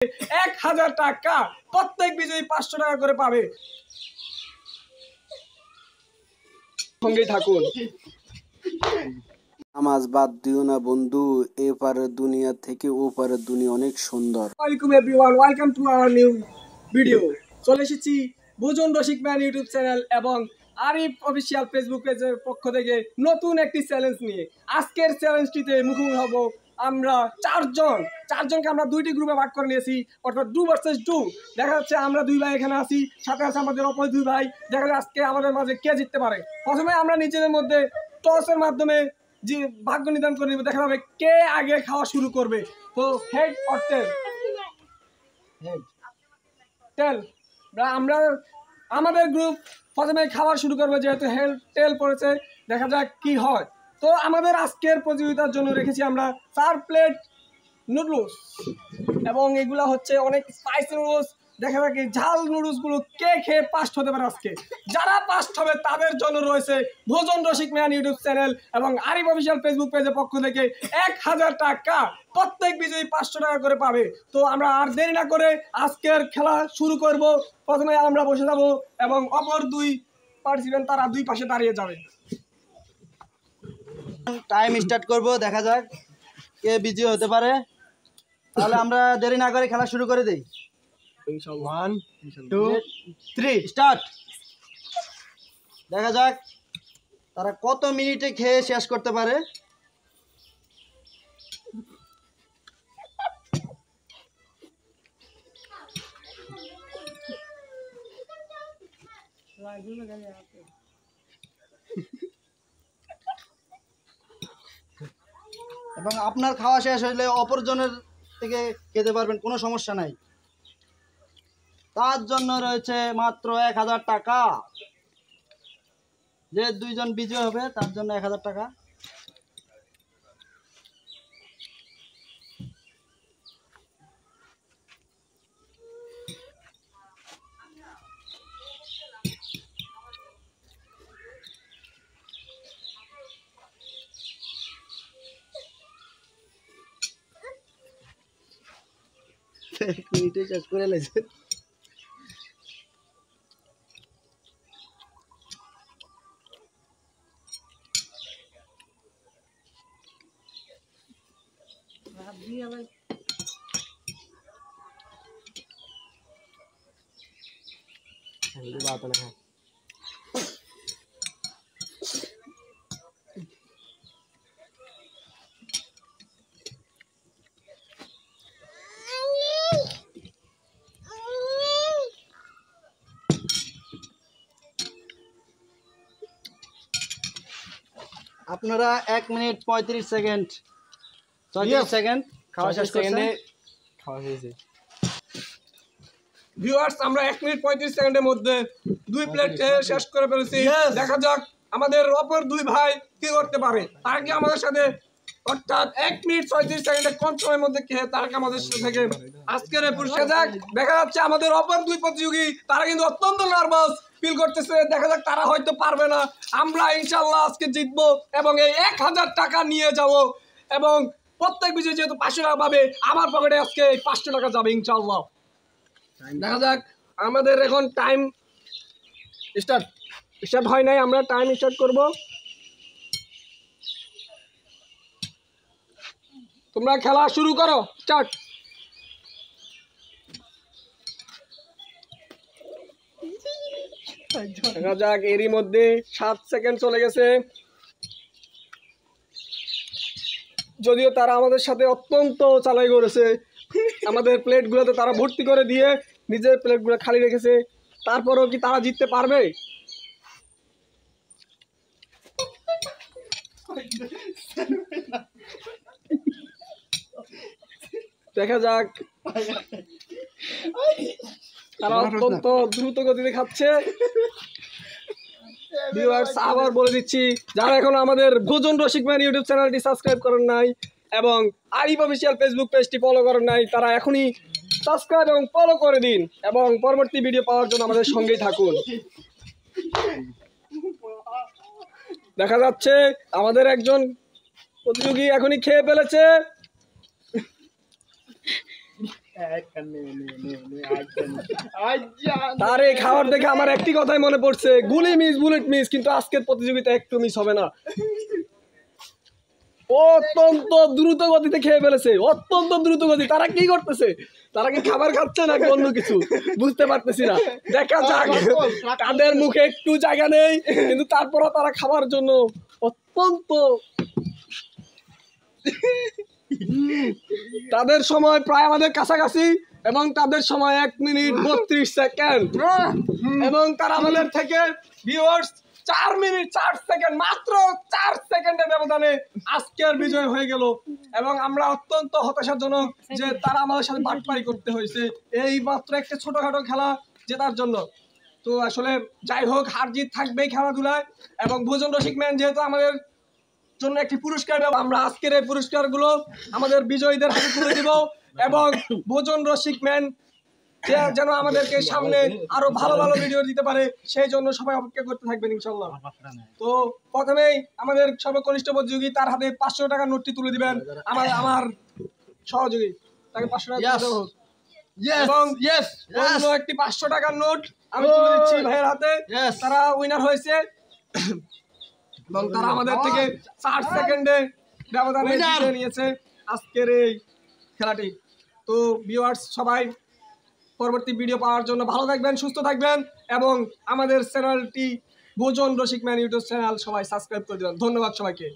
1000 টাকা, প্রত্যেক বিজয়ী 500 টাকা করে পাবে। সঙ্গেই থাকুন। নামাজ বাদ দিও না বন্ধু, এপারের দুনিয়া থেকে ওপারের দুনিয়া অনেক সুন্দর। Welcome everyone, welcome to our new video. চলে এসেছি ভোজন রসিক ম্যান ইউটিউব চ্যানেল এবং আরিফ অফিসিয়াল ফেসবুক পেজের পক্ষ থেকে নতুন একটি চ্যালেঞ্জ নিয়ে। আজকের চ্যালেঞ্জটিতে মুখোমুখি হব আমরা চারজনকে আমরা দুইটি গ্রুপে ভাগ করে নিয়েছি, অর্থাৎ 2 ভার্সেস 2। দেখা যাচ্ছে আমরা দুই ভাই এখানে আছি, সাথে আছে আমাদের অপর দুই ভাই। দেখা যাচ্ছে আজকে আমাদের মাঝে কে জিততে পারে। প্রথমে আমরা নিজেদের মধ্যে টসের মাধ্যমে যে ভাগ্য নির্ধারণ করে নিব, দেখা যাবে কে আগে খাওয়া শুরু করবে। তো হেড অর টেল? টেল। আমরা আমাদের গ্রুপ প্রথমে খাবার শুরু করবে, যেহেতু টেল পড়েছে। দেখা যাক কি হয়। তো আমাদের আজকের প্রতিযোগিতার জন্য রেখেছি আমরা 4 প্লেট নুডলস, এবং এগুলা হচ্ছে অনেক স্পাইসি নুডলস। দেখা যাক এই ঝাল নুডলসগুলো কে খেয়ে পাস্ট হতে পারে আজকে। যারা পাস্ট হবে তাদের জন্য রয়েছে ভোজন রসিক ম্যান ইউটিউব চ্যানেল এবং আরিফ অফিসিয়াল ফেসবুক পেজের পক্ষ থেকে 1000 টাকা, প্রত্যেক বিজয়ী 500 টাকা করে পাবে। তো আমরা আর দেরি না করে আজকের খেলা শুরু করব। প্রথমে আমরা বসে যাব এবং অপর দুই পার্টিসিপেন্ট তারা দুই পাশে দাঁড়িয়ে যাবে। টাইম স্টার্ট করব, দেখা যাক কে বিজয়ী হতে পারে। তাহলে আমরা দেরি না করে খেলা শুরু করে দেই। 1 2 3 স্টার্ট। দেখা যাক তারা কত মিনিটে খেয়ে শেষ করতে পারে। এবং আপনার খাওয়া শেষ হলে অপরজনের থেকে খেতে পারবেন, কোনো সমস্যা নাই। তার জন্য রয়েছে মাত্র 1000 টাকা। যে দুইজন বিজয় হবে তার জন্য 1000 টাকা। এক মিনিটে শেষ করে লেছে। আপনারা 1 মিনিট 35 সেকেন্ড 36 সেকেন্ড খাওয়া শেষ করছেন। খাওয়া হয়েছে। ভিউয়ার্স, আমরা 1 মিনিট 35 সেকেন্ডের মধ্যে 2 প্লেট শেষ করে ফেলেছি। দেখা যাক আমাদের অপর দুই ভাই কি করতে পারে। তারা কি আমাদের সাথে, অর্থাৎ 1 মিনিট 36 সেকেন্ডের কম সময়ের মধ্যে খেয়ে তারা কি আমাদের থেকে আজকের পুরস্কার। দেখা যাচ্ছে আমাদের অপর দুই প্রতিযোগী তারা কিন্তু অত্যন্ত নার্ভাস ফিল করতেছে। দেখা যাক তারা হয়তো পারবে না। আমরা ইনশাল্লাহ আজকে জিতবো এবং এই 1000 টাকা নিয়ে যাব, এবং প্রত্যেক বিজয়ী যেহেতু 500 টাকা পাবে, আমার পকেটে আজকে 500 টাকা যাবে ইনশাল্লাহ। দেখা যাক আমাদের এখন টাইম স্টার্ট হয় নাই, আমরা টাইম স্টার্ট করব। তোমরা খেলা শুরু করো, স্টার্ট। দেখা যাক এরই মধ্যে 7 সেকেন্ড চলে গেছে। যদিও তারা আমাদের সাথে অত্যন্ত চালাই করেছে, আমাদের প্লেটগুলোতে তারা ভর্তি করে দিয়ে নিজের প্লেটগুলো খালি রেখেছে। তারপরেও কি তারা জিততে পারবে? দেখা যাক। তারা অত্যন্ত দ্রুত গতিতে খাচ্ছে। ভিউয়ার্স, আবার বলে দিচ্ছি, যারা এখন আমাদের ভোজন রসিক ম্যান ইউটিউব চ্যানেলটি সাবস্ক্রাইব করেন নাই এবং আরিফ অফিসিয়াল ফেসবুক পেজটি ফলো করেন নাই, তারা এখনই সাবস্ক্রাইব এবং ফলো করে দিন এবং পরবর্তী ভিডিও পাওয়ার জন্য আমাদের সঙ্গেই থাকুন। দেখা যাচ্ছে আমাদের একজন প্রতিযোগী এখনই খেয়ে ফেলেছে। তার এই খাবার দেখে আমার একটি কথাই মনে পড়ছে, গুলি মিস বুলেট মিস, কিন্তু আজকের প্রতিযোগিতা একটু মিস হবে না। অত্যন্ত দ্রুত গতিতে খেয়ে ফেলেছে, অত্যন্ত দ্রুত গতি। তারা কি করতেছে? তারা কি খাবার খাচ্ছে নাকি অন্য কিছু বুঝতে পারতেছি না। দেখা যাক, তাদের মুখে একটু জায়গা নেই, কিন্তু তারপরও তারা খাবার জন্য অত্যন্ত, তাদের সময় প্রায় আমাদের কাছাকাছি এবং তাদের সময় 1 মিনিট 32 সেকেন্ড এবং তারা আমাদের থেকে ভিউয়ার্স 4 মিনিট 4 সেকেন্ড, মাত্র 4 সেকেন্ডের ব্যবধানে আজকের বিজয় হয়ে গেল। এবং আমরা অত্যন্ত হতাশাজনক যে তারা আমাদের সাথে বাটপারি করতে হয়েছে এই মাত্র একটা ছোটখাটো খেলা জেতার জন্য। তো আসলে যাই হোক, হার জিত থাকবেই খেলাধুলায়। এবং ভোজন রসিক ম্যান যেহেতু আমাদের জন্য একটি পুরস্কার, আমরা আজকের এই পুরস্কারগুলো আমাদের বিজয়ীদের হাতে তুলে দিব এবং ভোজন রসিক ম্যান যেন আমাদেরকে সামনে আরো ভালো ভালো ভিডিও দিতে পারে, সেই জন্য সবাই অপেক্ষা করতে থাকবেন ইনশাল্লাহ। তো প্রথমেই আমাদের সর্বকনিষ্ঠ প্রতিযোগী, তার হাতে 500 টাকার নোটটি তুলে দিবেন আমার সহযোগী, তাকে 500 টাকা দেওয়া হোক। এবং অন্য একটি 500 টাকার নোট আমি তুলে দিচ্ছি ভাইয়ের হাতে। তারা উইনার হয়েছে এবং তারা আমাদের থেকে 4 সেকেন্ডে ব্যবধানে জিতে নিয়েছে আজকের এই খেলাটি। তো ভিউয়ার্স সবাই পরবর্তী ভিডিও পাওয়ার জন্য ভালো থাকবেন, সুস্থ থাকবেন এবং আমাদের চ্যানেলটি ভোজন রসিক ম্যান ইউটিউব চ্যানেল সবাই সাবস্ক্রাইব করে দিবেন। ধন্যবাদ সবাইকে।